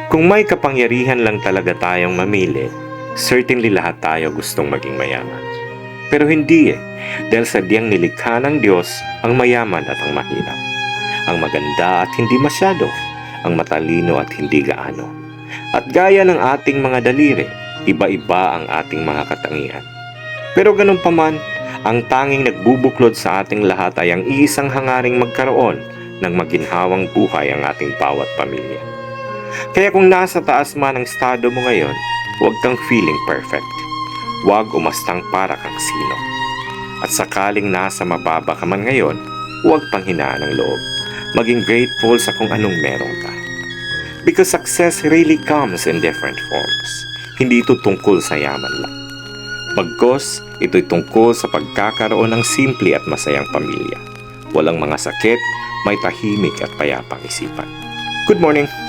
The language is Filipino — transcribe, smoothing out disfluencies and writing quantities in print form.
Kung may kapangyarihan lang talaga tayong mamili, certainly lahat tayo gustong maging mayaman. Pero hindi dahil sadyang nilikha ng Diyos ang mayaman at ang mahirap, ang maganda at hindi masyado, ang matalino at hindi gaano. At gaya ng ating mga daliri, iba-iba ang ating mga katangian. Pero ganun pa man, ang tanging nagbubuklod sa ating lahat ay ang iisang hangaring magkaroon ng maginhawang buhay ang ating bawat pamilya. Kaya kung nasa taas man ang estado mo ngayon, huwag kang feeling perfect. Huwag umastang para kang sino. At sakaling nasa mababa ka man ngayon, huwag panghinaan ng loob. Maging grateful sa kung anong meron ka. Because success really comes in different forms. Hindi ito tungkol sa yaman lang. Bagkus, ito'y tungkol sa pagkakaroon ng simple at masayang pamilya. Walang mga sakit, may tahimik at payapang isipan. Good morning!